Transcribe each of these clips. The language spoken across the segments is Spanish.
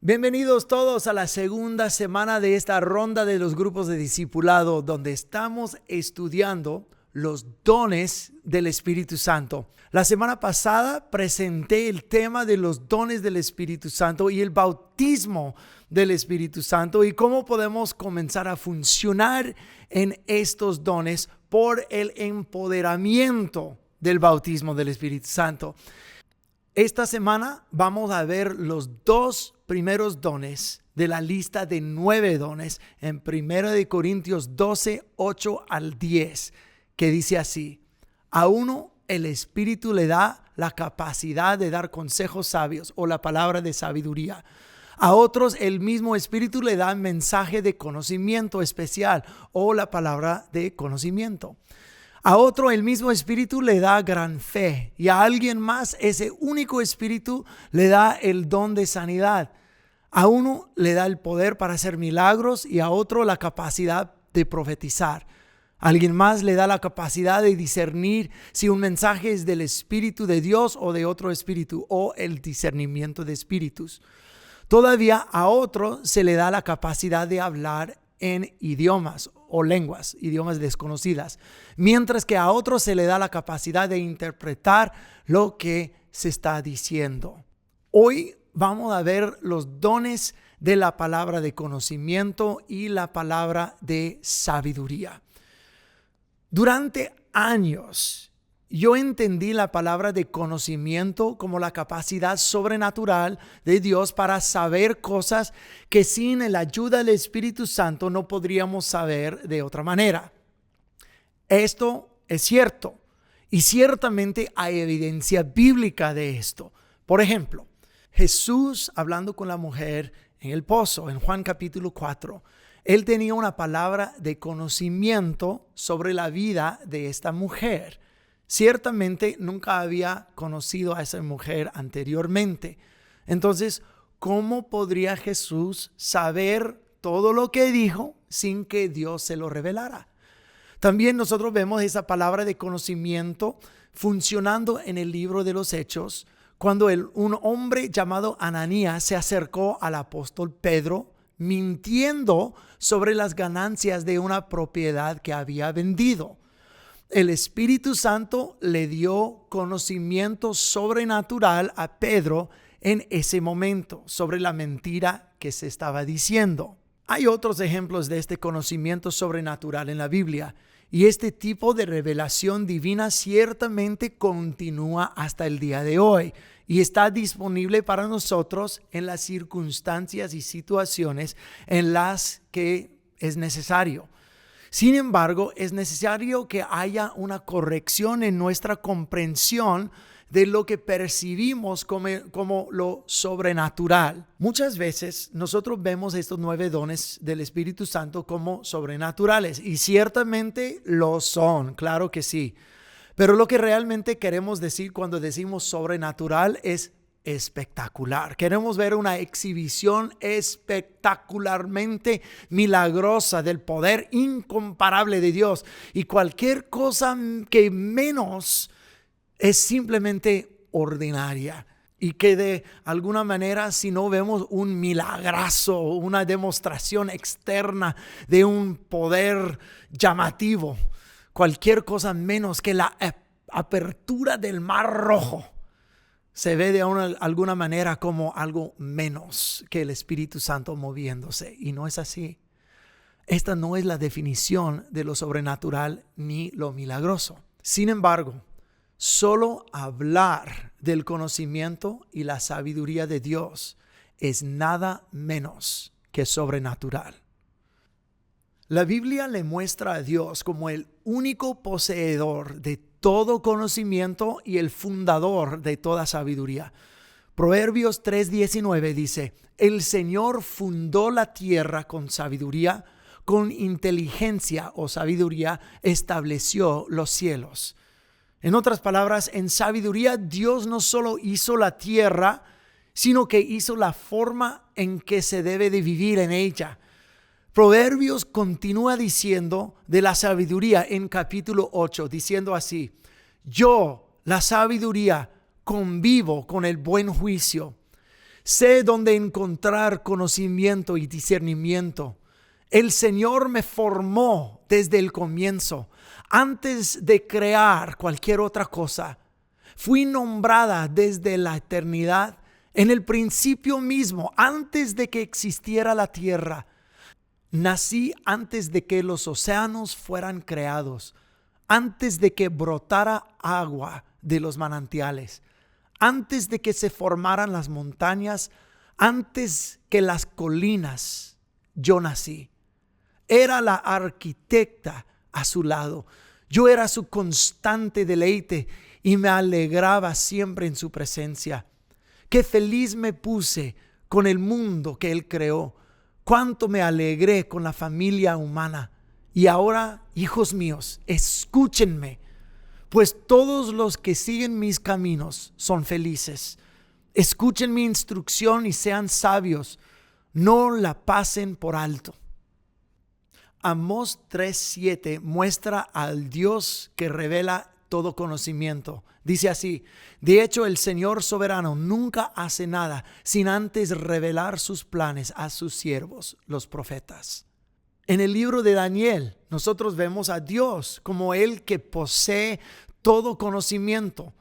Bienvenidos todos a la segunda semana de esta ronda de los grupos de discipulado, donde estamos estudiando los dones del Espíritu Santo. La semana pasada presenté el tema de los dones del Espíritu Santo y el bautismo del Espíritu Santo y cómo podemos comenzar a funcionar en estos dones por el empoderamiento del bautismo del Espíritu Santo. Esta semana vamos a ver los dos primeros dones de la lista de 9 dones en 1 Corintios 12, 8 al 10, que dice así: a uno el Espíritu le da la capacidad de dar consejos sabios o la palabra de sabiduría. A otros el mismo Espíritu le da mensaje de conocimiento especial o la palabra de conocimiento. A otro el mismo Espíritu le da gran fe y a alguien más ese único Espíritu le da el don de sanidad. A uno le da el poder para hacer milagros y a otro la capacidad de profetizar. A alguien más le da la capacidad de discernir si un mensaje es del Espíritu de Dios o de otro espíritu, o el discernimiento de espíritus. Todavía a otro se le da la capacidad de hablar en idiomas o lenguas, idiomas desconocidas, mientras que a otros se le da la capacidad de interpretar lo que se está diciendo. Hoy vamos a ver los dones de la palabra de conocimiento y la palabra de sabiduría. Durante años, yo entendí la palabra de conocimiento como la capacidad sobrenatural de Dios para saber cosas que sin la ayuda del Espíritu Santo no podríamos saber de otra manera. Esto es cierto y ciertamente hay evidencia bíblica de esto. Por ejemplo, Jesús hablando con la mujer en el pozo, en Juan capítulo 4, él tenía una palabra de conocimiento sobre la vida de esta mujer. Ciertamente nunca había conocido a esa mujer anteriormente. Entonces, ¿cómo podría Jesús saber todo lo que dijo sin que Dios se lo revelara? También nosotros vemos esa palabra de conocimiento funcionando en el libro de los Hechos, cuando un hombre llamado Ananías se acercó al apóstol Pedro mintiendo sobre las ganancias de una propiedad que había vendido. El Espíritu Santo le dio conocimiento sobrenatural a Pedro en ese momento sobre la mentira que se estaba diciendo. Hay otros ejemplos de este conocimiento sobrenatural en la Biblia y este tipo de revelación divina ciertamente continúa hasta el día de hoy y está disponible para nosotros en las circunstancias y situaciones en las que es necesario. Sin embargo, es necesario que haya una corrección en nuestra comprensión de lo que percibimos como lo sobrenatural. Muchas veces nosotros vemos estos 9 dones del Espíritu Santo como sobrenaturales y ciertamente lo son, claro que sí. Pero lo que realmente queremos decir cuando decimos sobrenatural es espectacular. Queremos ver una exhibición espectacularmente milagrosa del poder incomparable de Dios, y cualquier cosa que menos es simplemente ordinaria y que de alguna manera, si no vemos un milagrazo, una demostración externa de un poder llamativo, cualquier cosa menos que la apertura del Mar Rojo se ve de alguna manera como algo menos que el Espíritu Santo moviéndose. Y no es así. Esta no es la definición de lo sobrenatural ni lo milagroso. Sin embargo, solo hablar del conocimiento y la sabiduría de Dios es nada menos que sobrenatural. La Biblia le muestra a Dios como el único poseedor de todo conocimiento y el fundador de toda sabiduría. Proverbios 3:19 dice: el Señor fundó la tierra con sabiduría, con inteligencia o sabiduría estableció los cielos. En otras palabras, en sabiduría Dios no solo hizo la tierra, sino que hizo la forma en que se debe de vivir en ella. Proverbios continúa diciendo de la sabiduría en capítulo 8, diciendo así: yo, la sabiduría, convivo con el buen juicio. Sé dónde encontrar conocimiento y discernimiento. El Señor me formó desde el comienzo, antes de crear cualquier otra cosa. Fui nombrada desde la eternidad, en el principio mismo, antes de que existiera la tierra. Nací antes de que los océanos fueran creados, antes de que brotara agua de los manantiales, antes de que se formaran las montañas, antes que las colinas, yo nací. Era la arquitecta a su lado. Yo era su constante deleite y me alegraba siempre en su presencia. Qué feliz me puse con el mundo que Él creó. Cuánto me alegré con la familia humana. Y ahora, hijos míos, escúchenme, pues todos los que siguen mis caminos son felices. Escuchen mi instrucción y sean sabios. No la pasen por alto. Amós 3:7 muestra al Dios que revela todo conocimiento. Dice así: de hecho, el Señor soberano nunca hace nada sin antes revelar sus planes a sus siervos, los profetas. En el libro de Daniel, nosotros vemos a Dios como el que posee todo conocimiento.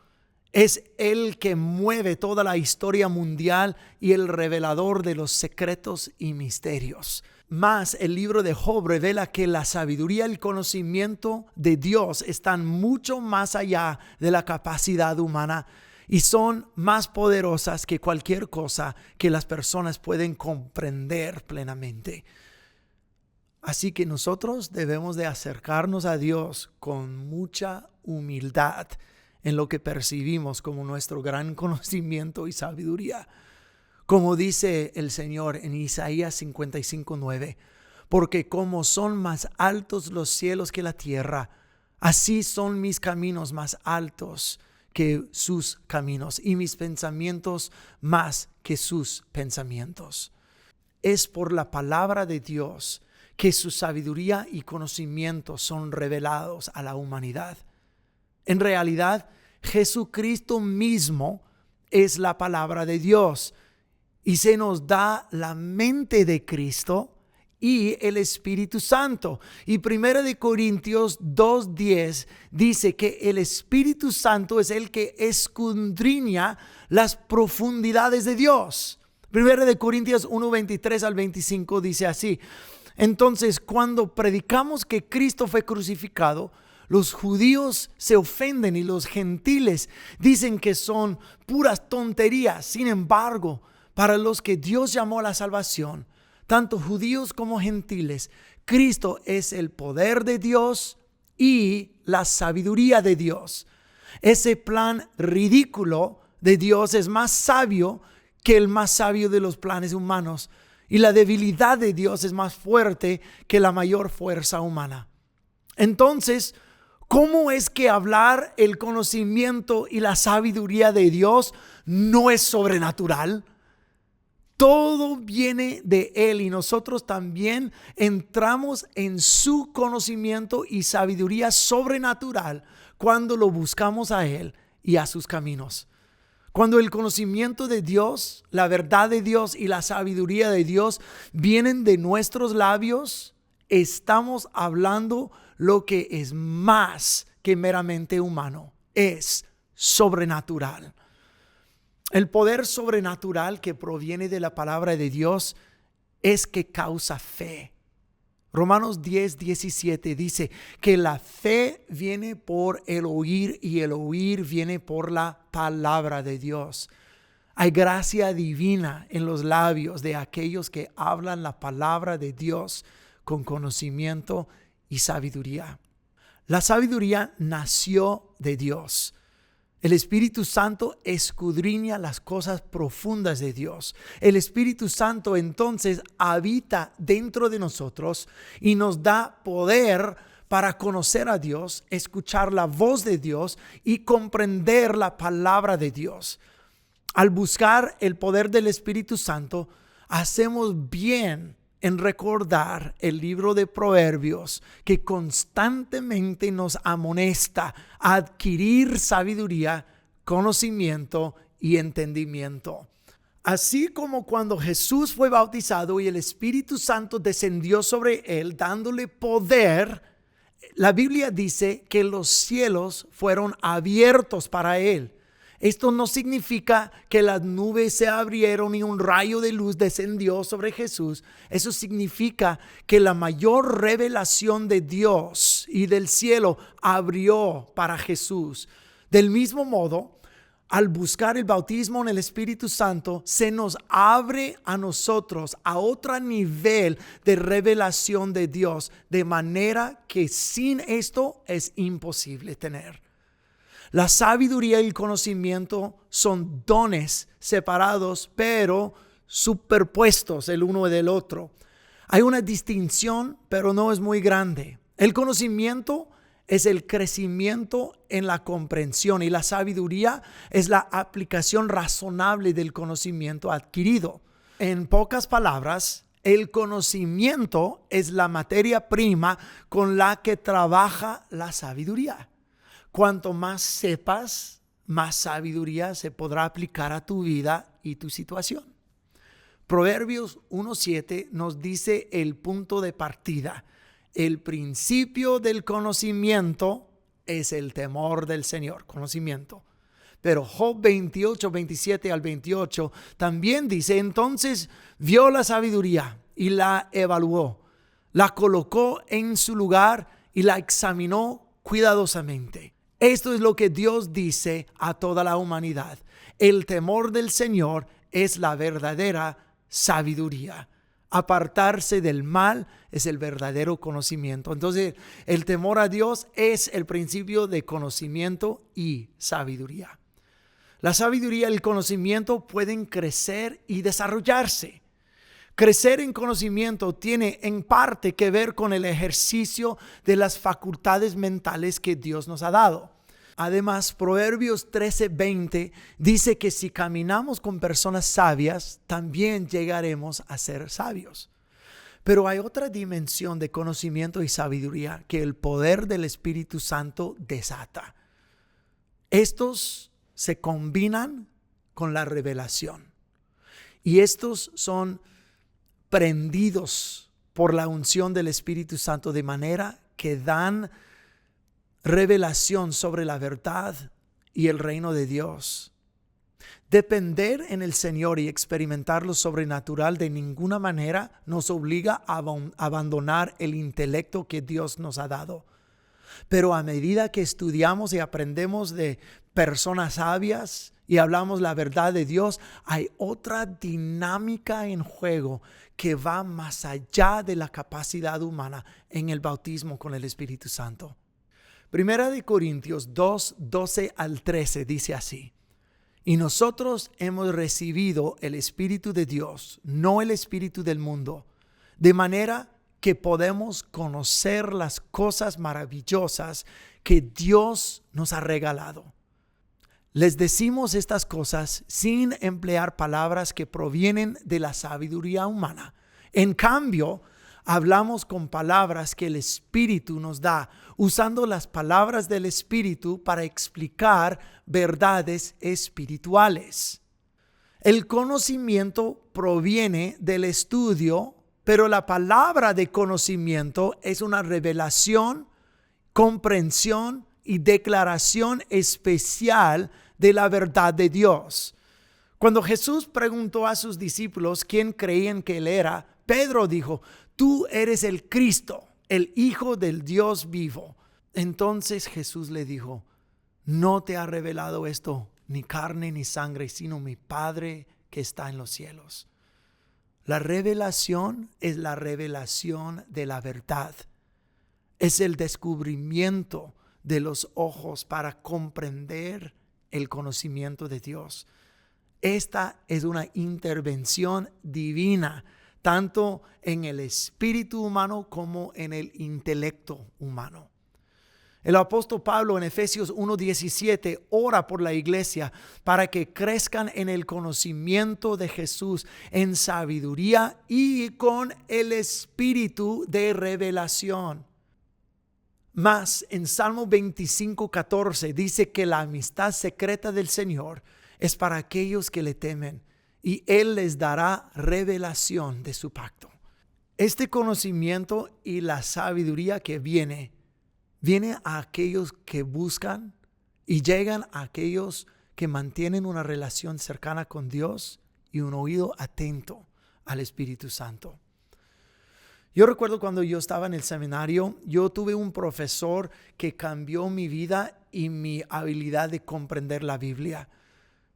Es el que mueve toda la historia mundial y el revelador de los secretos y misterios. Más, el libro de Job revela que la sabiduría y el conocimiento de Dios están mucho más allá de la capacidad humana y son más poderosas que cualquier cosa que las personas pueden comprender plenamente. Así que nosotros debemos de acercarnos a Dios con mucha humildad en lo que percibimos como nuestro gran conocimiento y sabiduría. Como dice el Señor en Isaías 55:9, porque como son más altos los cielos que la tierra, así son mis caminos más altos que sus caminos y mis pensamientos más que sus pensamientos. Es por la palabra de Dios que su sabiduría y conocimiento son revelados a la humanidad. En realidad, Jesucristo mismo es la palabra de Dios. Y se nos da la mente de Cristo y el Espíritu Santo. Y 1 Corintios 2:10 dice que el Espíritu Santo es el que escudriña las profundidades de Dios. 1 Corintios 1:23 al 25 dice así: entonces, cuando predicamos que Cristo fue crucificado, los judíos se ofenden y los gentiles dicen que son puras tonterías. Sin embargo, para los que Dios llamó a la salvación, tanto judíos como gentiles, Cristo es el poder de Dios y la sabiduría de Dios. Ese plan ridículo de Dios es más sabio que el más sabio de los planes humanos, y la debilidad de Dios es más fuerte que la mayor fuerza humana. Entonces, ¿cómo es que hablar el conocimiento y la sabiduría de Dios no es sobrenatural? Todo viene de Él y nosotros también entramos en su conocimiento y sabiduría sobrenatural cuando lo buscamos a Él y a sus caminos. Cuando el conocimiento de Dios, la verdad de Dios y la sabiduría de Dios vienen de nuestros labios, estamos hablando lo que es más que meramente humano, es sobrenatural. El poder sobrenatural que proviene de la palabra de Dios es que causa fe. Romanos 10:17 dice que la fe viene por el oír y el oír viene por la palabra de Dios. Hay gracia divina en los labios de aquellos que hablan la palabra de Dios con conocimiento y sabiduría. La sabiduría nació de Dios. El Espíritu Santo escudriña las cosas profundas de Dios. El Espíritu Santo entonces habita dentro de nosotros y nos da poder para conocer a Dios, escuchar la voz de Dios y comprender la palabra de Dios. Al buscar el poder del Espíritu Santo, hacemos bien en recordar el libro de Proverbios, que constantemente nos amonesta a adquirir sabiduría, conocimiento y entendimiento. Así como cuando Jesús fue bautizado y el Espíritu Santo descendió sobre él, dándole poder, la Biblia dice que los cielos fueron abiertos para él. Esto no significa que las nubes se abrieron y un rayo de luz descendió sobre Jesús. Eso significa que la mayor revelación de Dios y del cielo abrió para Jesús. Del mismo modo, al buscar el bautismo en el Espíritu Santo, se nos abre a nosotros a otro nivel de revelación de Dios, de manera que sin esto es imposible tener. La sabiduría y el conocimiento son dones separados, pero superpuestos el uno del otro. Hay una distinción, pero no es muy grande. El conocimiento es el crecimiento en la comprensión y la sabiduría es la aplicación razonable del conocimiento adquirido. En pocas palabras, el conocimiento es la materia prima con la que trabaja la sabiduría. Cuanto más sepas, más sabiduría se podrá aplicar a tu vida y tu situación. Proverbios 1:7 nos dice el punto de partida. El principio del conocimiento es el temor del Señor, conocimiento. Pero Job 28:27 al 28 también dice, entonces vio la sabiduría y la evaluó, la colocó en su lugar y la examinó cuidadosamente. Esto es lo que Dios dice a toda la humanidad. El temor del Señor es la verdadera sabiduría. Apartarse del mal es el verdadero conocimiento. Entonces, el temor a Dios es el principio de conocimiento y sabiduría. La sabiduría y el conocimiento pueden crecer y desarrollarse. Crecer en conocimiento tiene en parte que ver con el ejercicio de las facultades mentales que Dios nos ha dado. Además, Proverbios 13:20 dice que si caminamos con personas sabias, también llegaremos a ser sabios. Pero hay otra dimensión de conocimiento y sabiduría que el poder del Espíritu Santo desata. Estos se combinan con la revelación. Y estos son prendidos por la unción del Espíritu Santo de manera que dan revelación sobre la verdad y el reino de Dios. Depender en el Señor y experimentar lo sobrenatural de ninguna manera nos obliga a abandonar el intelecto que Dios nos ha dado. Pero a medida que estudiamos y aprendemos de personas sabias y hablamos la verdad de Dios, hay otra dinámica en juego que va más allá de la capacidad humana en el bautismo con el Espíritu Santo. Primera de Corintios 2:12 al 13 dice así: y nosotros hemos recibido el Espíritu de Dios, no el espíritu del mundo, de manera que podemos conocer las cosas maravillosas que Dios nos ha regalado. Les decimos estas cosas sin emplear palabras que provienen de la sabiduría humana. En cambio, hablamos con palabras que el Espíritu nos da, usando las palabras del Espíritu para explicar verdades espirituales. El conocimiento proviene del estudio, pero la palabra de conocimiento es una revelación, comprensión y declaración especial de la verdad de Dios. Cuando Jesús preguntó a sus discípulos quién creían que Él era, Pedro dijo: tú eres el Cristo, el Hijo del Dios vivo. Entonces Jesús le dijo: no te ha revelado esto ni carne ni sangre, sino mi Padre que está en los cielos. La revelación es la revelación de la verdad. Es el descubrimiento de los ojos para comprender el conocimiento de Dios. Esta es una intervención divina, tanto en el espíritu humano como en el intelecto humano. El apóstol Pablo en Efesios 1:17 ora por la iglesia para que crezcan en el conocimiento de Jesús, en sabiduría y con el espíritu de revelación. Mas en Salmo 25:14 dice que la amistad secreta del Señor es para aquellos que le temen y Él les dará revelación de su pacto. Este conocimiento y la sabiduría que viene a aquellos que buscan y llegan a aquellos que mantienen una relación cercana con Dios y un oído atento al Espíritu Santo. Yo recuerdo cuando yo estaba en el seminario, yo tuve un profesor que cambió mi vida y mi habilidad de comprender la Biblia.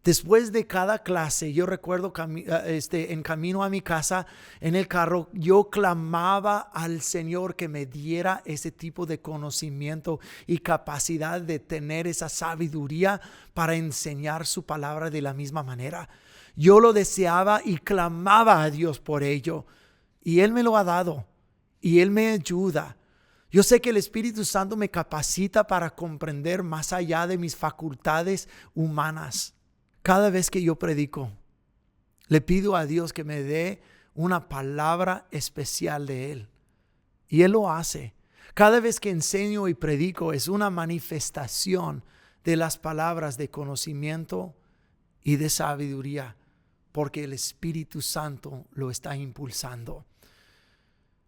Después de cada clase, yo recuerdo en camino a mi casa, en el carro, yo clamaba al Señor que me diera ese tipo de conocimiento y capacidad de tener esa sabiduría para enseñar su palabra de la misma manera. Yo lo deseaba y clamaba a Dios por ello. Y Él me lo ha dado y Él me ayuda. Yo sé que el Espíritu Santo me capacita para comprender más allá de mis facultades humanas. Cada vez que yo predico, le pido a Dios que me dé una palabra especial de Él. Y Él lo hace. Cada vez que enseño y predico es una manifestación de las palabras de conocimiento y de sabiduría, porque el Espíritu Santo lo está impulsando.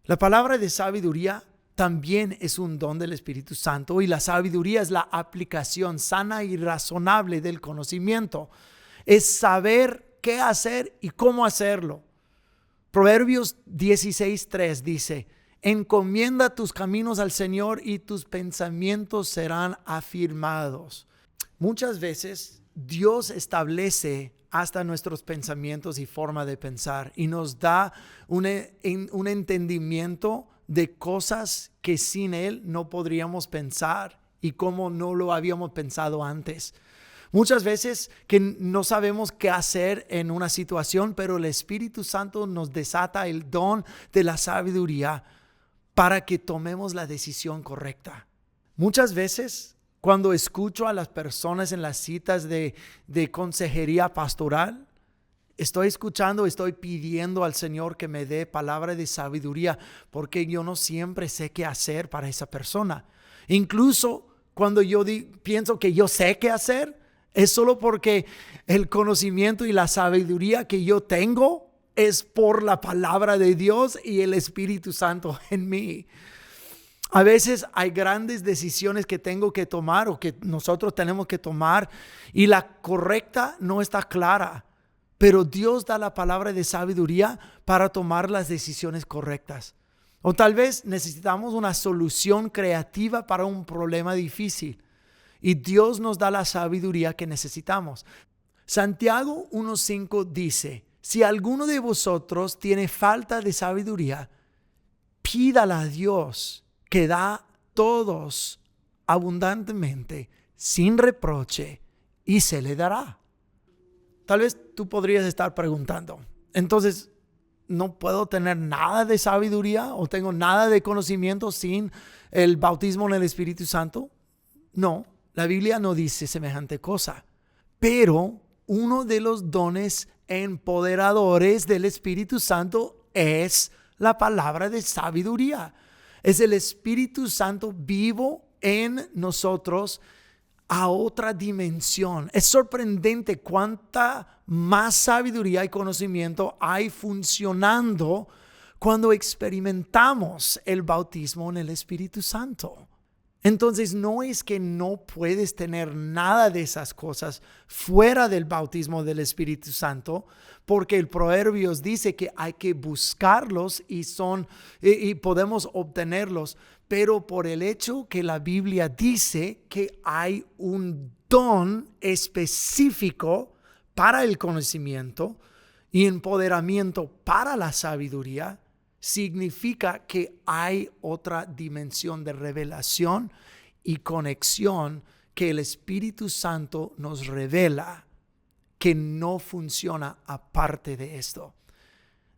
La palabra de sabiduría también es un don del Espíritu Santo, y la sabiduría es la aplicación sana y razonable del conocimiento. Es saber qué hacer y cómo hacerlo. Proverbios 16:3 dice: encomienda tus caminos al Señor y tus pensamientos serán afirmados. Muchas veces Dios establece hasta nuestros pensamientos y forma de pensar y nos da un entendimiento de cosas que sin Él no podríamos pensar y como no lo habíamos pensado antes. Muchas veces que no sabemos qué hacer en una situación, pero el Espíritu Santo nos desata el don de la sabiduría para que tomemos la decisión correcta. Muchas veces cuando escucho a las personas en las citas de consejería pastoral, estoy pidiendo al Señor que me dé palabra de sabiduría, porque yo no siempre sé qué hacer para esa persona. Incluso cuando yo pienso que yo sé qué hacer, es solo porque el conocimiento y la sabiduría que yo tengo es por la palabra de Dios y el Espíritu Santo en mí. A veces hay grandes decisiones que tengo que tomar o que nosotros tenemos que tomar y la correcta no está clara. Pero Dios da la palabra de sabiduría para tomar las decisiones correctas. O tal vez necesitamos una solución creativa para un problema difícil. Y Dios nos da la sabiduría que necesitamos. Santiago 1:5 dice: si alguno de vosotros tiene falta de sabiduría, pídala a Dios, que da a todos abundantemente, sin reproche, y se le dará. Tal vez tú podrías estar preguntando, entonces, ¿no puedo tener nada de sabiduría o tengo nada de conocimiento sin el bautismo en el Espíritu Santo? No, la Biblia no dice semejante cosa. Pero uno de los dones empoderadores del Espíritu Santo es la palabra de sabiduría. Es el Espíritu Santo vivo en nosotros a otra dimensión. Es sorprendente cuánta más sabiduría y conocimiento hay funcionando cuando experimentamos el bautismo en el Espíritu Santo. Entonces no es que no puedes tener nada de esas cosas fuera del bautismo del Espíritu Santo, porque el Proverbios dice que hay que buscarlos y podemos obtenerlos, pero por el hecho que la Biblia dice que hay un don específico para el conocimiento y empoderamiento para la sabiduría, significa que hay otra dimensión de revelación y conexión que el Espíritu Santo nos revela que no funciona aparte de esto.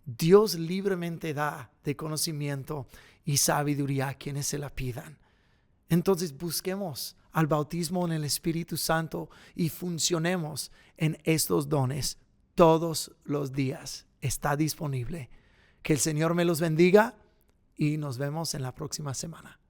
Dios libremente da de conocimiento y sabiduría a quienes se la pidan. Entonces busquemos al bautismo en el Espíritu Santo y funcionemos en estos dones todos los días. Está disponible. Que el Señor me los bendiga y nos vemos en la próxima semana.